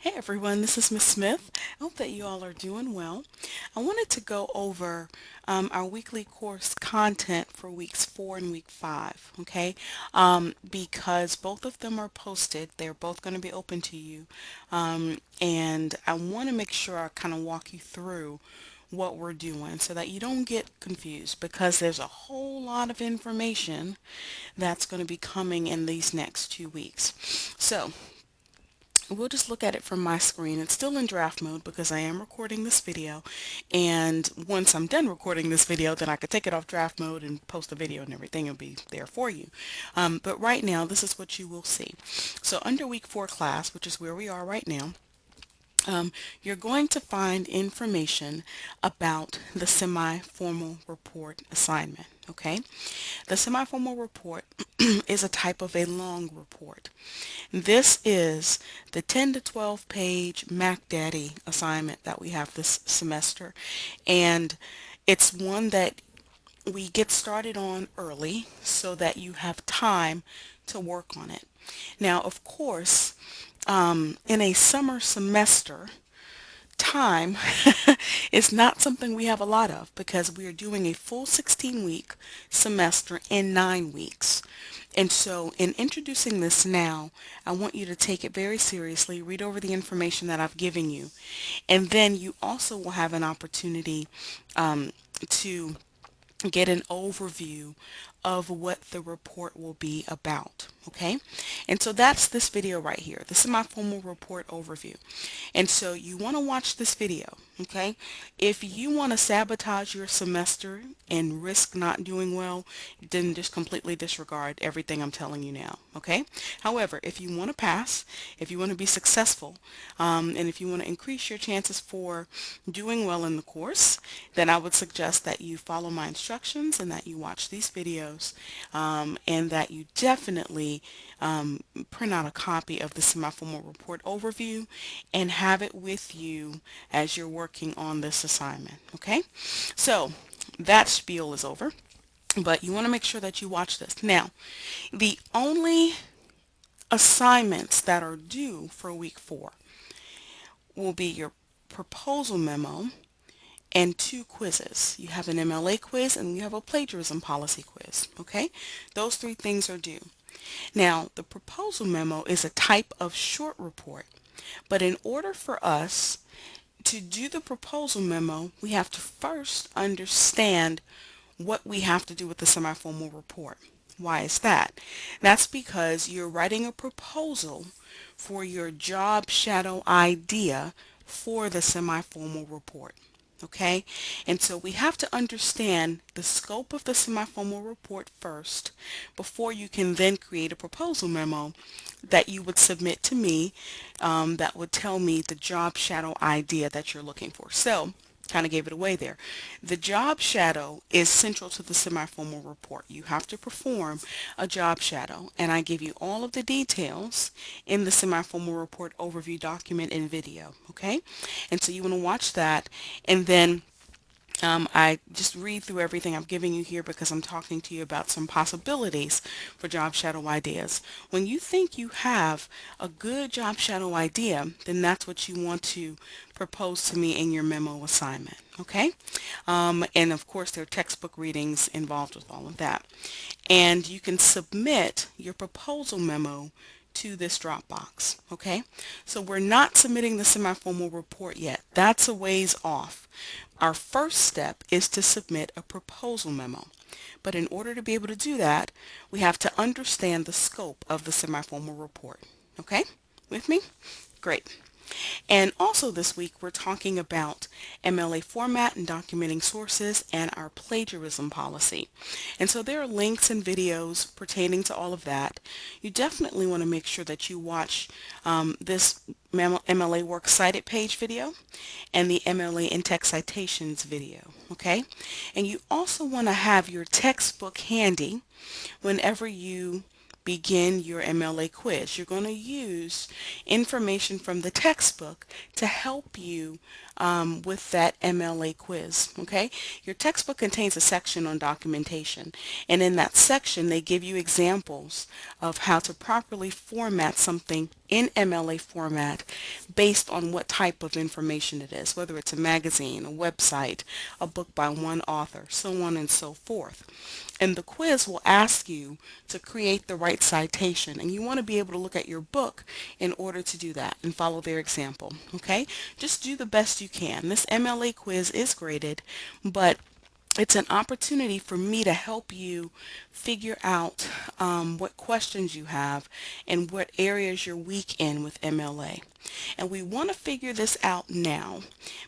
Hey everyone, this is Miss Smith. I hope that you all are doing well. I wanted to go over our weekly course content for weeks 4 and week 5, okay? Because both of them are posted. They're both going to be open to you. And I want to make sure I kind of walk you through what we're doing so that you don't get confused because there's a whole lot of information that's going to be coming in these next 2 weeks. So we'll just look at it from my screen. It's still in draft mode because I am recording this video, and once I'm done recording this video then I could take it off draft mode and post the video and everything will be there for you. But right now this is what you will see. So under week 4 class, which is where we are right now, you're going to find information about the semi-formal report assignment. Okay, the semi-formal report is a type of a long report. This is the 10 to 12 page MacDaddy assignment that we have this semester, and it's one that we get started on early so that you have time to work on it. Now, of course, in a summer semester, time is not something we have a lot of because we are doing a full 16-week semester in 9 weeks. And so in introducing this now, I want you to take it very seriously, read over the information that I've given you, and then you also will have an opportunity to get an overview of what the report will be about. Okay, and so that's this video right here. This is my formal report overview, and so you want to watch this video. Okay, if you want to sabotage your semester and risk not doing well, then just completely disregard everything I'm telling you now. Okay, however, if you want to pass, if you want to be successful, and if you want to increase your chances for doing well in the course, then I would suggest that you follow my instructions and that you watch these videos, and that you definitely print out a copy of the semi-formal report overview and have it with you as you're working on this assignment. Okay, so that spiel is over, but you want to make sure that you watch this. Now, the only assignments that are due for week 4 will be your proposal memo and 2 quizzes. You have an MLA quiz and you have a plagiarism policy quiz. Okay, those 3 things are due. Now, the proposal memo is a type of short report, but in order for us to do the proposal memo, we have to first understand what we have to do with the semi-formal report. Why is that? That's because you're writing a proposal for your job shadow idea for the semi-formal report. Okay, and so we have to understand the scope of the semi-formal report first before you can then create a proposal memo that you would submit to me, that would tell me the job shadow idea that you're looking for. So kind of gave it away there. The job shadow is central to the semi-formal report. You have to perform a job shadow, and I give you all of the details in the semi-formal report overview document and video. Okay, and so you want to watch that, and then I just read through everything I'm giving you here because I'm talking to you about some possibilities for job shadow ideas. When you think you have a good job shadow idea, then that's what you want to propose to me in your memo assignment. Okay? And of course there are textbook readings involved with all of that. And you can submit your proposal memo to this Dropbox. Okay, so we're not submitting the semi-formal report yet. That's a ways off. Our first step is to submit a proposal memo. But in order to be able to do that, we have to understand the scope of the semi-formal report. Okay, with me? Great. And also this week we're talking about MLA format and documenting sources and our plagiarism policy. And so there are links and videos pertaining to all of that. You definitely want to make sure that you watch this MLA Works Cited page video and the MLA in-text citations video. Okay? And you also want to have your textbook handy whenever you begin your MLA quiz. You're going to use information from the textbook to help you with that MLA quiz. Okay, your textbook contains a section on documentation, and in that section they give you examples of how to properly format something in MLA format based on what type of information it is, whether it's a magazine, a website, a book by one author, so on and so forth. And the quiz will ask you to create the right citation, and you want to be able to look at your book in order to do that and follow their example. Okay, just do the best you can. This MLA quiz is graded, but it's an opportunity for me to help you figure out what questions you have and what areas you're weak in with MLA. And we want to figure this out now,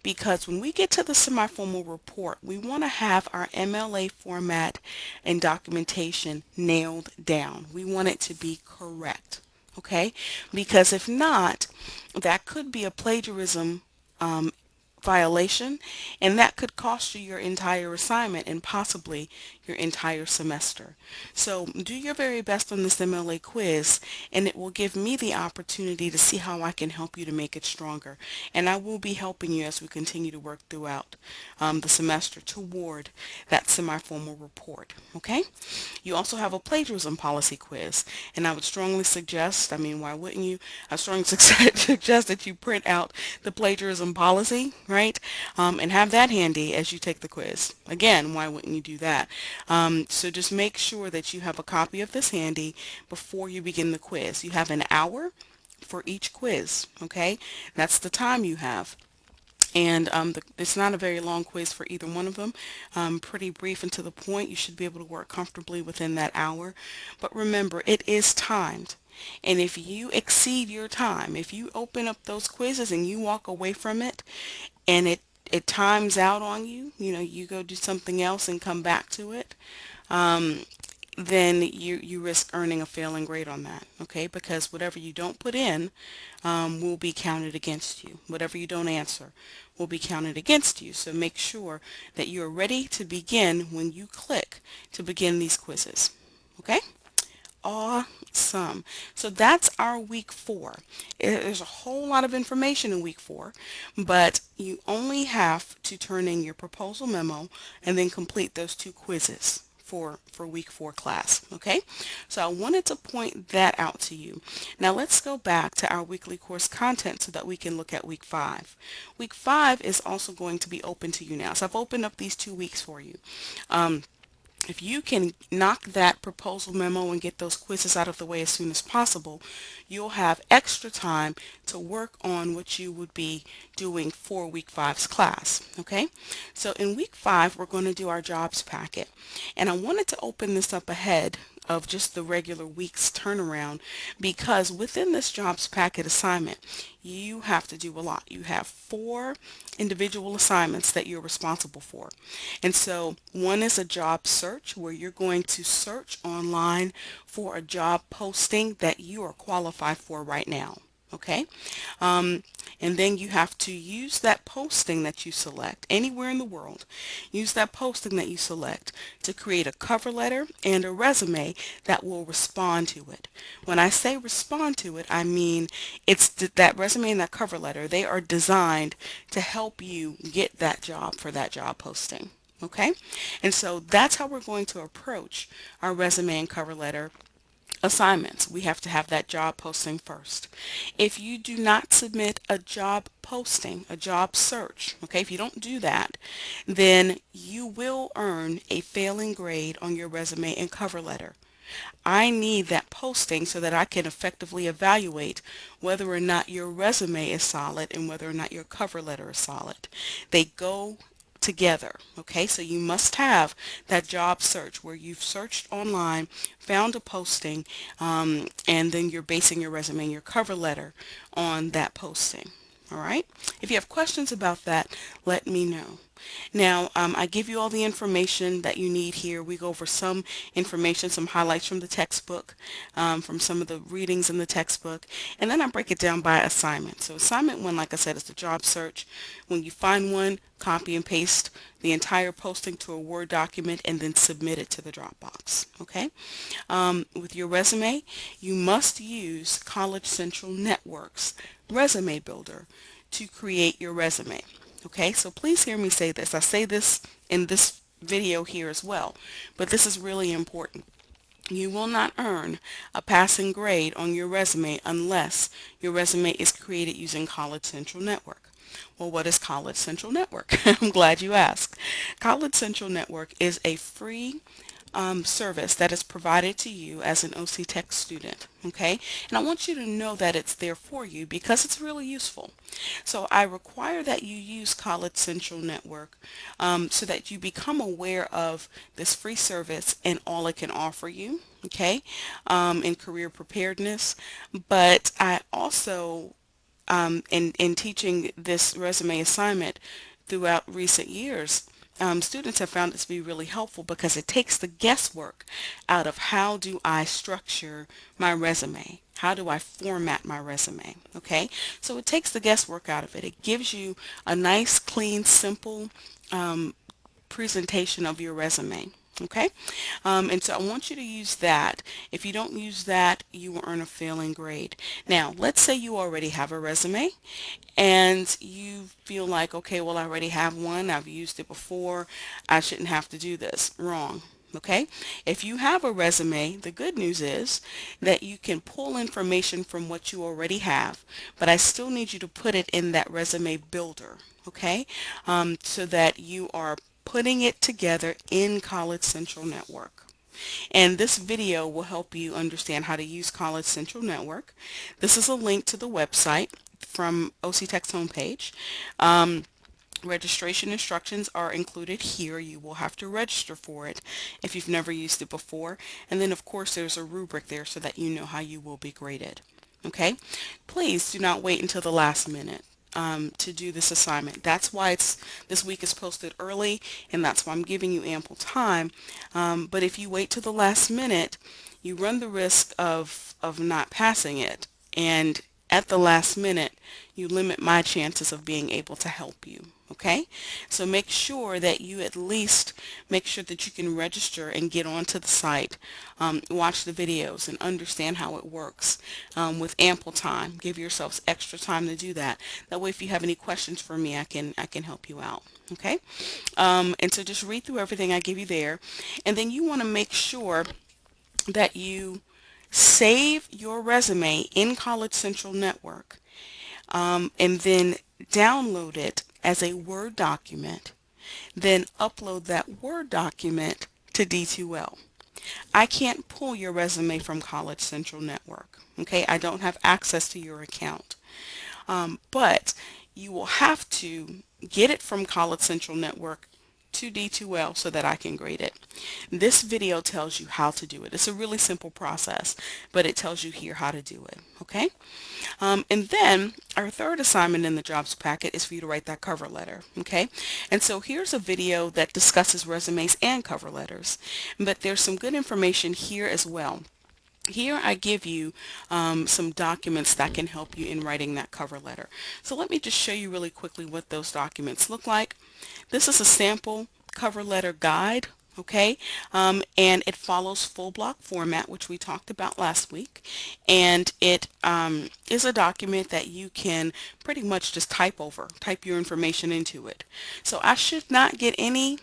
because when we get to the semi-formal report, we want to have our MLA format and documentation nailed down. We want it to be correct. Okay? Because if not, that could be a plagiarism um, violation, and that could cost you your entire assignment and possibly your entire semester. So do your very best on this MLA quiz, and it will give me the opportunity to see how I can help you to make it stronger. And I will be helping you as we continue to work throughout the semester toward that semi-formal report. Okay? You also have a plagiarism policy quiz, and I would strongly suggest, I mean, why wouldn't you? I strongly suggest that you print out the plagiarism policy, right? And have that handy as you take the quiz. Again, why wouldn't you do that? So just make sure that you have a copy of this handy before you begin the quiz. You have an hour for each quiz, okay? That's the time you have. And it's not a very long quiz for either one of them. Pretty brief and to the point. You should be able to work comfortably within that hour. But remember, it is timed. And if you exceed your time, if you open up those quizzes and you walk away from it and it times out on you, you know, you go do something else and come back to it, um, then you risk earning a failing grade on that, okay? Because whatever you don't put in will be counted against you. Whatever you don't answer will be counted against you. So make sure that you're ready to begin when you click to begin these quizzes, okay? Awesome. So that's our week 4. There's a whole lot of information in week 4, but you only have to turn in your proposal memo and then complete those 2 quizzes for week 4 class. Okay, so I wanted to point that out to you. Now let's go back to our weekly course content so that we can look at week 5. Week 5 is also going to be open to you now. So I've opened up these 2 weeks for you. If you can knock that proposal memo and get those quizzes out of the way as soon as possible, you'll have extra time to work on what you would be doing for week 5's class. Okay, so in week 5 we're going to do our jobs packet, and I wanted to open this up ahead of just the regular week's turnaround, because within this jobs packet assignment you have to do a lot. You have 4 individual assignments that you're responsible for. And so one is a job search, where you're going to search online for a job posting that you are qualified for right now. Okay, and then you have to use that posting that you select anywhere in the world. Use that posting that you select to create a cover letter and a resume that will respond to it. When I say respond to it, I mean that resume and that cover letter, they are designed to help you get that job for that job posting. Okay, and so that's how we're going to approach our resume and cover letter assignments. We have to have that job posting first. If you do not submit a job posting, a job search, okay, if you don't do that, then you will earn a failing grade on your resume and cover letter. I need that posting so that I can effectively evaluate whether or not your resume is solid and whether or not your cover letter is solid. They go together. Okay, so you must have that job search where you've searched online, found a posting, and then you're basing your resume and your cover letter on that posting. All right, if you have questions about that, let me know. Now, I give you all the information that you need here. We go over some information, some highlights from the textbook, from some of the readings in the textbook, and then I break it down by assignment. So assignment 1, like I said, is the job search. When you find one, copy and paste the entire posting to a Word document and then submit it to the Dropbox. Okay? With your resume, you must use College Central Network's Resume Builder to create your resume. Okay, so please hear me say this. I say this in this video here as well, but this is really important. You will not earn a passing grade on your resume unless your resume is created using College Central Network. Well, what is College Central Network? I'm glad you asked. College Central Network is a free service that is provided to you as an OC Tech student, okay? And I want you to know that it's there for you because it's really useful. So I require that you use College Central Network so that you become aware of this free service and all it can offer you, okay, in career preparedness. But I also in teaching this resume assignment throughout recent years, students have found it to be really helpful because it takes the guesswork out of how do I structure my resume? How do I format my resume? Okay, so it takes the guesswork out of it. It gives you a nice, clean, simple presentation of your resume. Okay, and so I want you to use that. If you don't use that, you will earn a failing grade. Now, let's say you already have a resume and you feel like, okay, well, I already have one. I've used it before. I shouldn't have to do this. Wrong. Okay, if you have a resume, the good news is that you can pull information from what you already have, but I still need you to put it in that resume builder, okay, so that you are putting it together in College Central Network. And this video will help you understand how to use College Central Network. This is a link to the website from OC Tech's homepage. Registration instructions are included here. You will have to register for it if you've never used it before. And then of course there's a rubric there so that you know how you will be graded. Okay? Please do not wait until the last minute to do this assignment. That's why this week is posted early, and that's why I'm giving you ample time. But if you wait till the last minute, you run the risk of not passing it. And at the last minute, you limit my chances of being able to help you. Okay? So make sure that you at least make sure that you can register and get onto the site, watch the videos and understand how it works with ample time. Give yourselves extra time to do that. That way if you have any questions for me, I can help you out. Okay? And so just read through everything I give you there. And then you want to make sure that you save your resume in College Central Network and then download it as a Word document, then upload that Word document to D2L. I can't pull your resume from College Central Network. Okay, I don't have access to your account. But you will have to get it from College Central Network to D2L so that I can grade it. This video tells you how to do it. It's a really simple process, but it tells you here how to do it. Okay? And then our third assignment in the jobs packet is for you to write that cover letter. Okay? And so here's a video that discusses resumes and cover letters, but there's some good information here as well. Here I give you some documents that can help you in writing that cover letter. So let me just show you really quickly what those documents look like. This is a sample cover letter guide, okay, and it follows full block format, which we talked about last week, and it is a document that you can pretty much just type your information into it. So I should not get any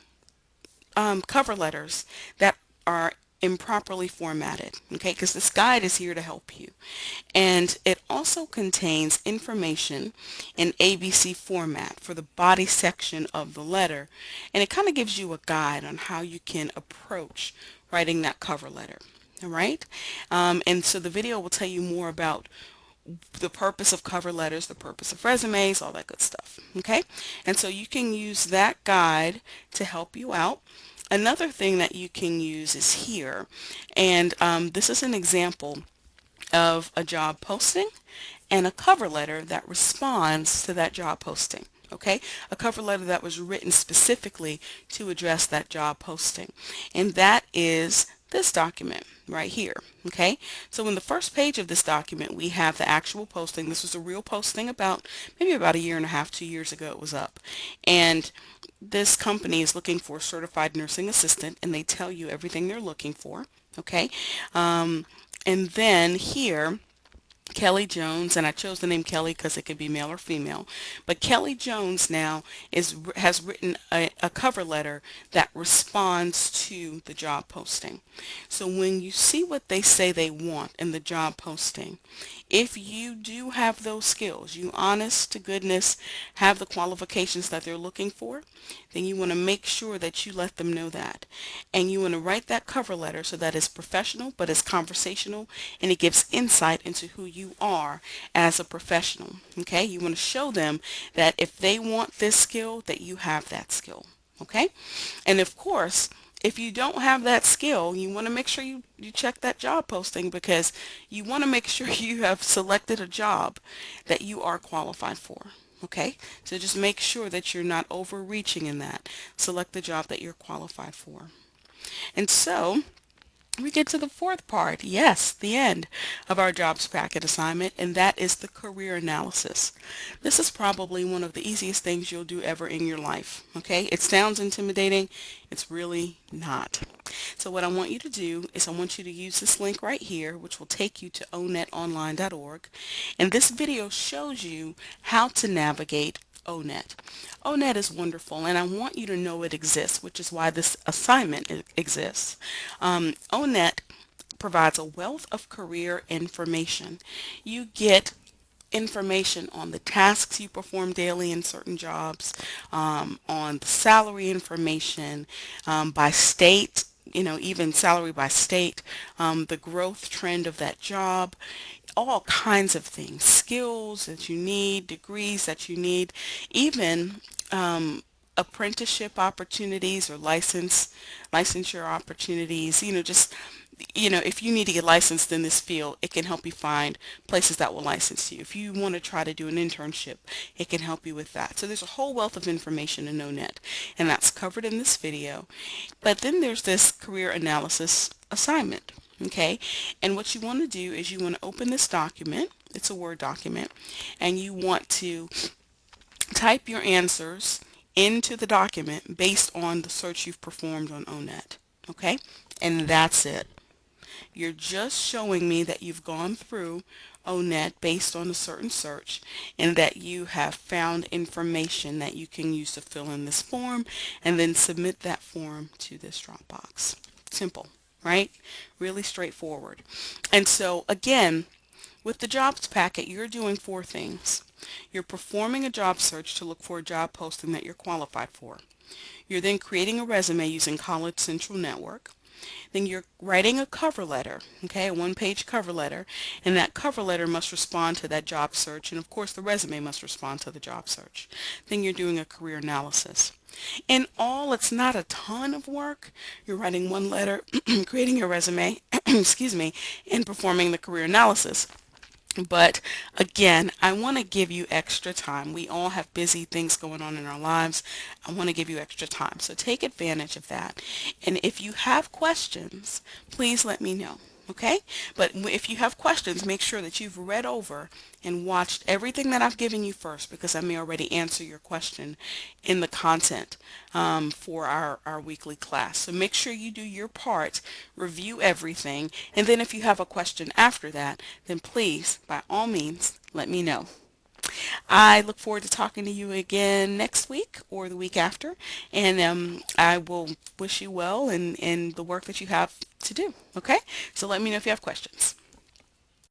cover letters that are improperly formatted, okay, because this guide is here to help you. And it also contains information in ABC format for the body section of the letter, and it kind of gives you a guide on how you can approach writing that cover letter. All right, and so the video will tell you more about the purpose of cover letters, the purpose of resumes, all that good stuff. Okay, and so you can use that guide to help you out. Another thing that you can use is here, and this is an example of a job posting and a cover letter that responds to that job posting. Okay, a cover letter that was written specifically to address that job posting, and that is this document right here. Okay, so in the first page of this document we have the actual posting. This was a real posting maybe about a year and a half, 2 years ago it was up, and this company is looking for a certified nursing assistant, and they tell you everything they're looking for. Okay, and then here Kelly Jones, and I chose the name Kelly because it could be male or female, but Kelly Jones now has written a cover letter that responds to the job posting. So when you see what they say they want in the job posting, if you do have those skills, you honest to goodness have the qualifications that they're looking for, then you want to make sure that you let them know that. And you want to write that cover letter so that it's professional but it's conversational, and it gives insight into who you are as a professional. Okay? You want to show them that if they want this skill, that you have that skill. Okay? And of course, if you don't have that skill, you want to make sure you check that job posting, because you want to make sure you have selected a job that you are qualified for. Okay? So just make sure that you're not overreaching in that. Select the job that you're qualified for. And so we get to the fourth part, yes, the end of our jobs packet assignment, and that is the career analysis. This is probably one of the easiest things you'll do ever in your life, okay? It sounds intimidating. It's really not. So what I want you to do is I want you to use this link right here, which will take you to onetonline.org, and this video shows you how to navigate ONET. ONET is wonderful, and I want you to know it exists, which is why this assignment exists. ONET provides a wealth of career information. You get information on the tasks you perform daily in certain jobs, on the salary information, by state, even salary by state, the growth trend of that job, all kinds of things, skills that you need, degrees that you need, even apprenticeship opportunities or licensure opportunities, just if you need to get licensed in this field, it can help you find places that will license you. If you want to try to do an internship, it can help you with that. So there's a whole wealth of information in ONET, and that's covered in this video. But then there's this career analysis assignment, okay? And what you want to do is you want to open this document. It's a Word document, and you want to type your answers into the document based on the search you've performed on ONET, okay? And that's it. You're just showing me that you've gone through ONET based on a certain search, and that you have found information that you can use to fill in this form, and then submit that form to this Dropbox. Simple, right? Really straightforward. And so again, with the jobs packet, you're doing four things. You're performing a job search to look for a job posting that you're qualified for. You're then creating a resume using College Central Network. Then you're writing a cover letter, okay, a one-page cover letter, and that cover letter must respond to that job search, and of course the resume must respond to the job search. Then you're doing a career analysis. In all, it's not a ton of work. You're writing one letter, creating your resume, excuse me, and performing the career analysis. But again, I want to give you extra time. We all have busy things going on in our lives. I want to give you extra time. So take advantage of that. And if you have questions, please let me know. Okay? But if you have questions, make sure that you've read over and watched everything that I've given you first, because I may already answer your question in the content for our weekly class. So make sure you do your part, review everything, and then if you have a question after that, then please, by all means, let me know. I look forward to talking to you again next week or the week after, and I will wish you well in the work that you have to do. Okay? So let me know if you have questions.